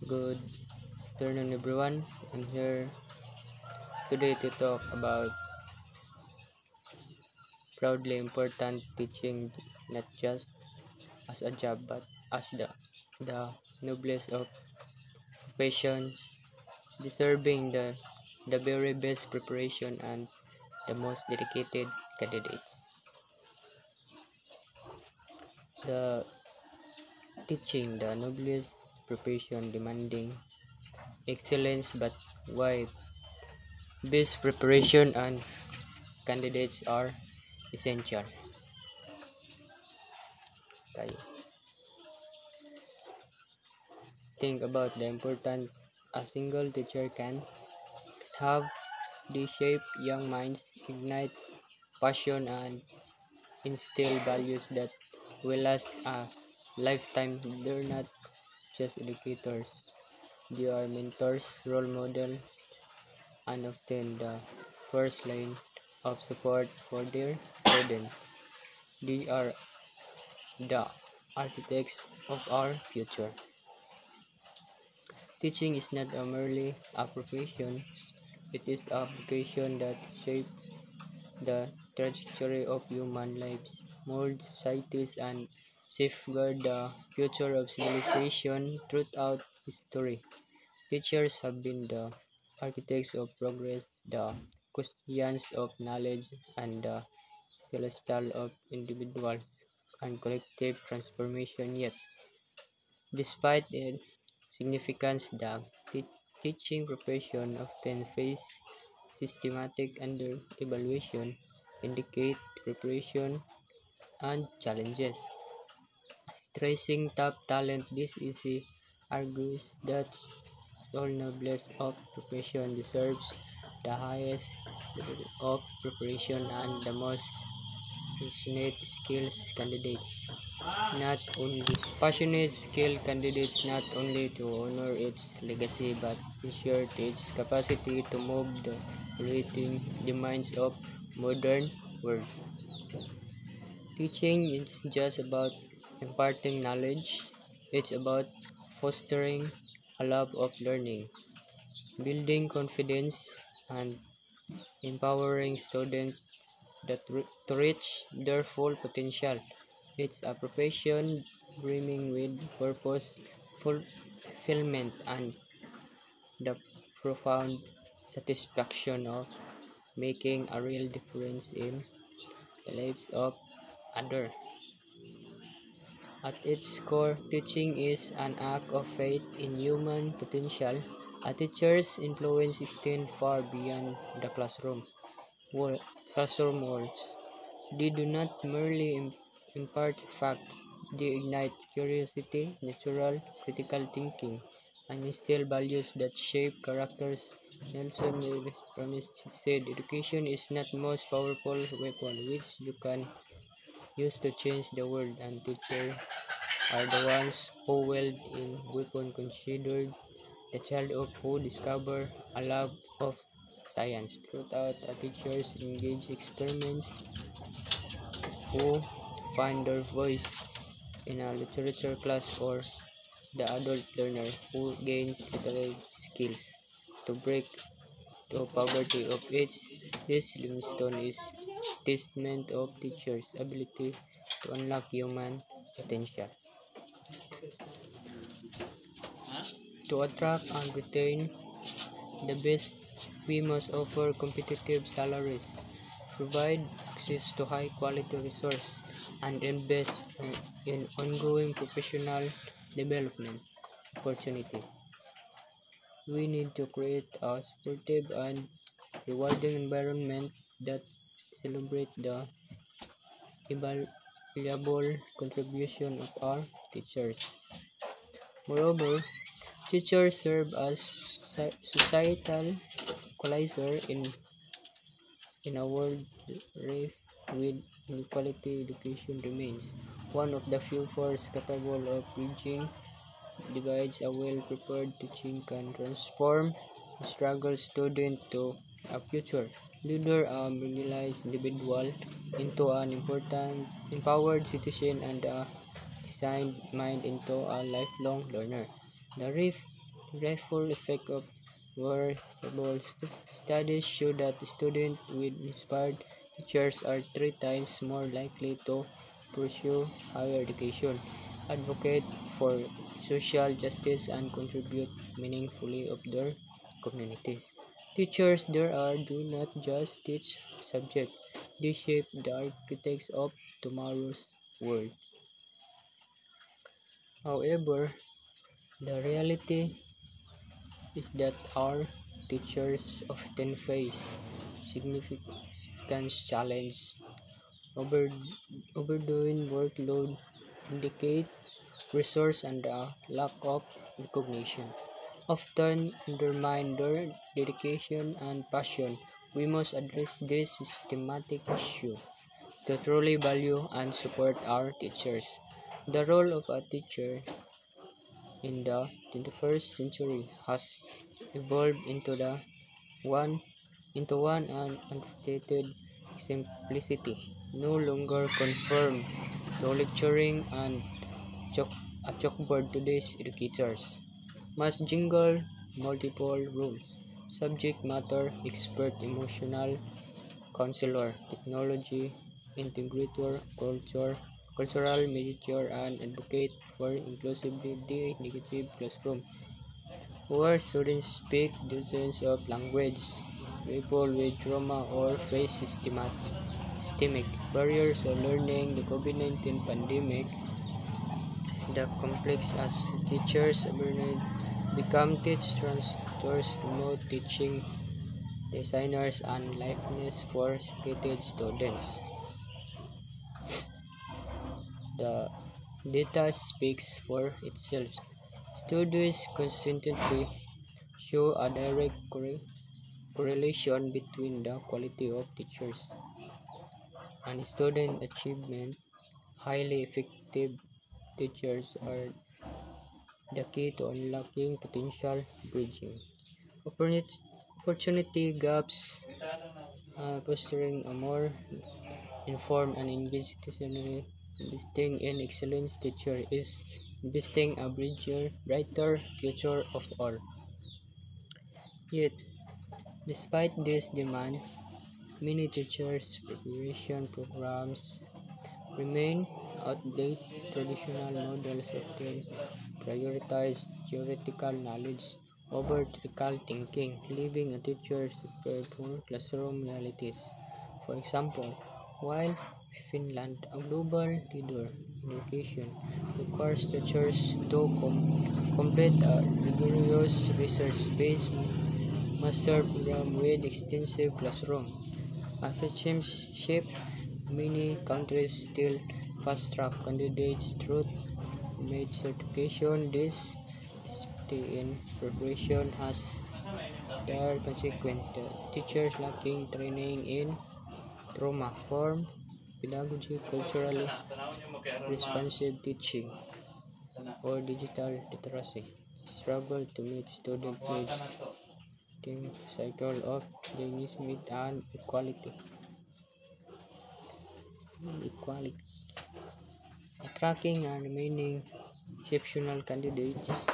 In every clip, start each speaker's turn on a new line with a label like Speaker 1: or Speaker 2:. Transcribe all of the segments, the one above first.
Speaker 1: Good afternoon, everyone. I'm here today to talk about proudly important teaching, not just as a job but as the noblest of professions, deserving the very best preparation and the most dedicated candidates. The teaching, the noblest profession demanding excellence, but why best preparation and candidates are essential. Tayo. Think about the important a single teacher can have. They shape young minds, ignite passion, and instill values that will last a lifetime. They're not just educators, they are mentors, role models, and often the first line of support for their students. They are the architects of our future. Teaching is not merely a profession, it is a vocation that shapes the trajectory of human lives, mold societies, and safeguard the future of civilization throughout history. Teachers have been the architects of progress, the custodians of knowledge, and the celestial of individuals and collective transformation. Yet, despite its significance, the teaching profession often face systematic under-evaluation, indicate preparation, and challenges. Tracing top talent, this essay argues that all noblest of profession deserves the highest level of preparation and the most passionate skills candidates. Not only passionate skilled candidates not only to honor its legacy but ensure its capacity to move the evaluating demands of modern world. Teaching is just about imparting knowledge, it's about fostering a love of learning, building confidence, and empowering students to reach their full potential. It's a profession brimming with purpose, fulfillment, and the profound satisfaction of making a real difference in the lives of others. At its core, teaching is an act of faith in human potential. A teacher's influence extends far beyond the classroom walls. They do not merely impart fact, they ignite curiosity, natural, critical thinking, and instill values that shape characters. Nelson Mandela said, education is not the most powerful weapon which you can use to change the world, and teachers are the ones who wield in weapon considered the child of who discover a love of science. Throughout a teachers engage experiments who find their voice in a literature class or the adult learner who gains literary skills to break the poverty of age. This limestone is testament of teachers' ability to unlock human potential. To attract and retain the best, we must offer competitive salaries, provide access to high quality resources, and invest in ongoing professional development opportunity. We need to create a supportive and rewarding environment that celebrates the invaluable contribution of our teachers. Moreover, teachers serve as societal equalizer in a world rife with inequality. Education remains one of the few forces capable of bridging divides. A well-prepared teaching can transform a struggle student to a future leader, a marginalized individual into an important, empowered citizen, and a designed mind into a lifelong learner. The rift ripple effect of variables. Studies show that students with inspired teachers are 3 times more likely to pursue higher education, advocate for social justice, and contribute meaningfully of their communities. Teachers there are do not just teach subject, they shape the architects of tomorrow's world. However, the reality is that our teachers often face significant challenge. Over, overdoing workload indicate resource and a lack of recognition often undermine their dedication and passion. We must address this systematic issue to truly value and support our teachers. The role of a teacher in the 21st century has evolved one one unfettered simplicity, no longer conform to lecturing and chalk, a chalkboard. Today's educators must jingle multiple roles: subject matter expert, emotional counselor, technology integrator, cultural mediator, and advocate for inclusivity negative classroom, where students speak dozens of languages, grapple with trauma, or face systemic barriers of learning. The COVID-19 pandemic, the complex as teachers burden become teach translators, remote teaching designers, and liveness for educated students. The data speaks for itself. Studies consistently show a direct correlation between the quality of teachers and student achievement. Highly effective teachers are the key to unlocking potential, bridging opportunity gaps, fostering a more informed and engaged citizenry. Investing in excellence teacher is investing a brighter future of all. Yet, despite this demand, many teachers' preparation programs remain outdated. Traditional models often prioritize theoretical knowledge over critical thinking, leaving a teacher prepared for classroom realities. For example, while Finland, a global leader in education, requires teachers to complete a rigorous research-based master program with extensive classroom apprenticeship. Many countries still fast-track candidates through made certification. This disparity in preparation has dire consequence. Teachers lacking training in trauma-informed pedagogy, culturally responsive teaching, or digital literacy struggle to meet student needs. The cycle of dynamism and equality, attracting and remaining exceptional candidates.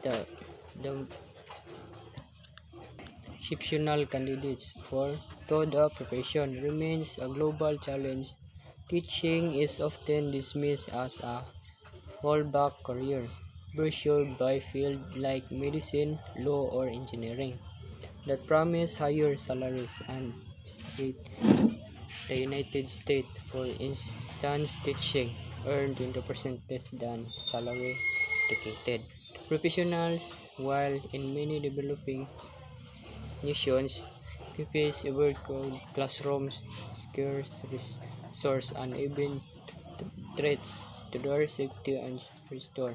Speaker 1: The, the exceptional candidates for to the profession remains a global challenge. Teaching is often dismissed as a fallback career, pursued by fields like medicine, law, or engineering that promise higher salaries and state. The United States, for instance, teaching earn 20% less than salary educated professionals, while in many developing nations, PPS overcrowded classrooms, scarce resources, and even threats to their safety and restore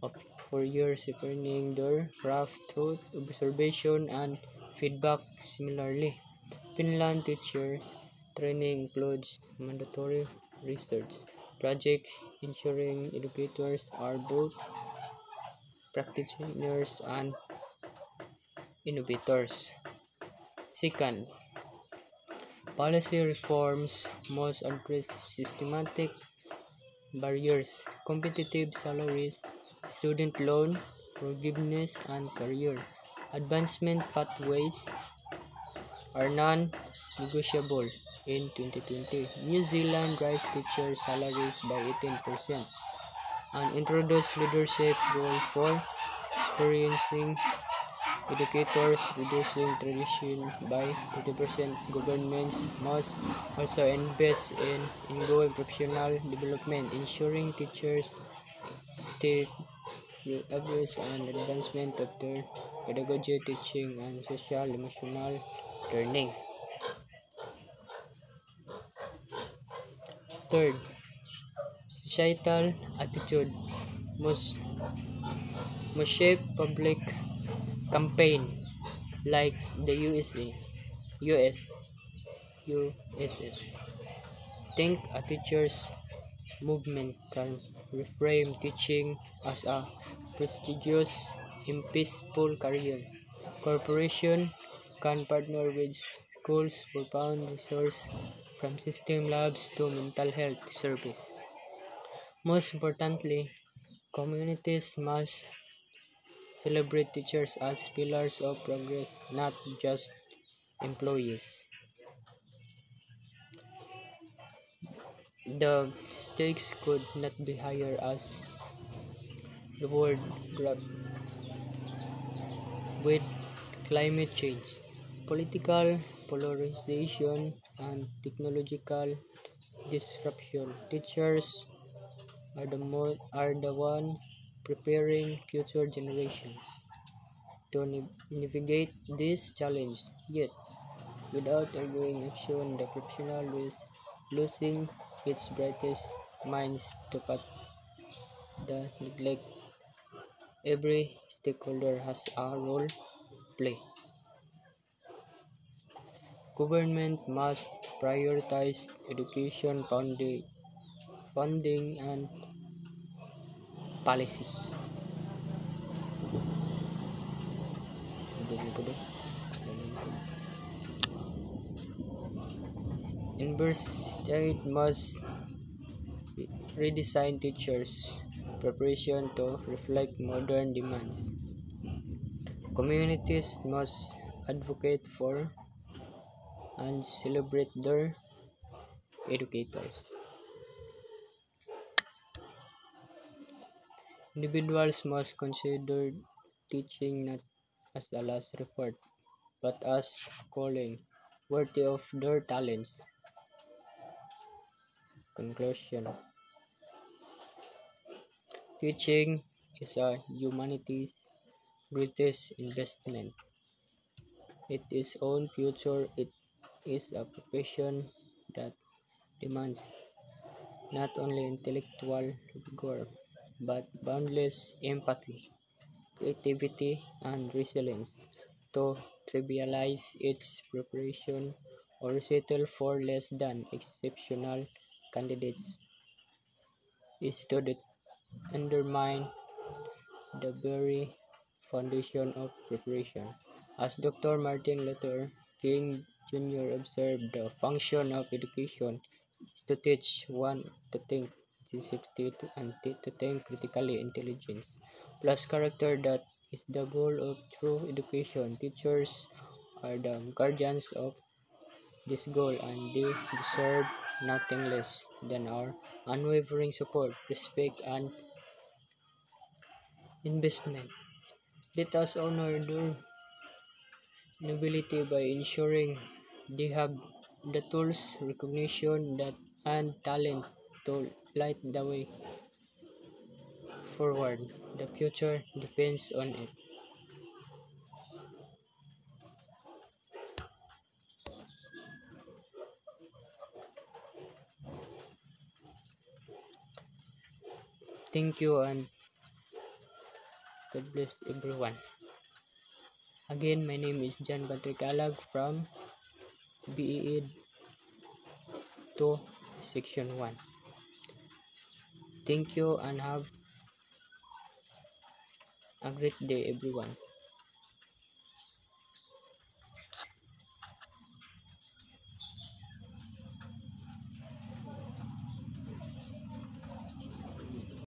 Speaker 1: of for years learning their craft through observation and feedback. Similarly, Finland teacher training includes mandatory research projects, ensuring educators are both practitioners and innovators. Second, policy reforms must address systematic barriers, competitive salaries, student loan forgiveness, and career advancement pathways are non-negotiable. In 2020, New Zealand raised teacher salaries by 18% and introduced leadership role for experiencing educators, reducing tradition by 30%. Governments must also invest in ongoing professional development, ensuring teachers stay abuse and advancement of their pedagogy, teaching, and social emotional learning. Third, societal attitude must, must shape public campaign like the US, USS. Think a teacher's movement can reframe teaching as a prestigious and peaceful career. Corporation can partner with schools for fund resource from system labs to mental health service. Most importantly, communities must celebrate teachers as pillars of progress, not just employees. The stakes could not be higher as the world grapples with climate change, political polarization, and technological disruption. Teachers are the ones preparing future generations to navigate this challenge. Yet, without arguing action, the professional is losing its brightest minds to cut the neglect. Every stakeholder has a role to play. Government must prioritize education funding and policy. University must redesign teachers' preparation to reflect modern demands. Communities must advocate for and celebrate their educators. Individuals must consider teaching not as a last resort, but as a calling worthy of their talents. Conclusion: teaching is a humanity's greatest investment. Its own future, it is a profession that demands not only intellectual vigor, but boundless empathy, creativity, and resilience. To trivialize its preparation or settle for less than exceptional candidates is to undermine the very foundation of preparation. As Dr. Martin Luther King Jr. observed, the function of education is to teach one to think sensitively and to think critically. Intelligence plus character, that is the goal of true education. Teachers are the guardians of this goal, and they deserve nothing less than our unwavering support, respect, and investment. Let us honor their nobility by ensuring they have the tools, recognition, that and talent to light the way forward. The future depends on it. Thank you and God bless everyone. Again, my name is John Patrick Alag from BEED 2 Section 1. Thank you and have a great day everyone.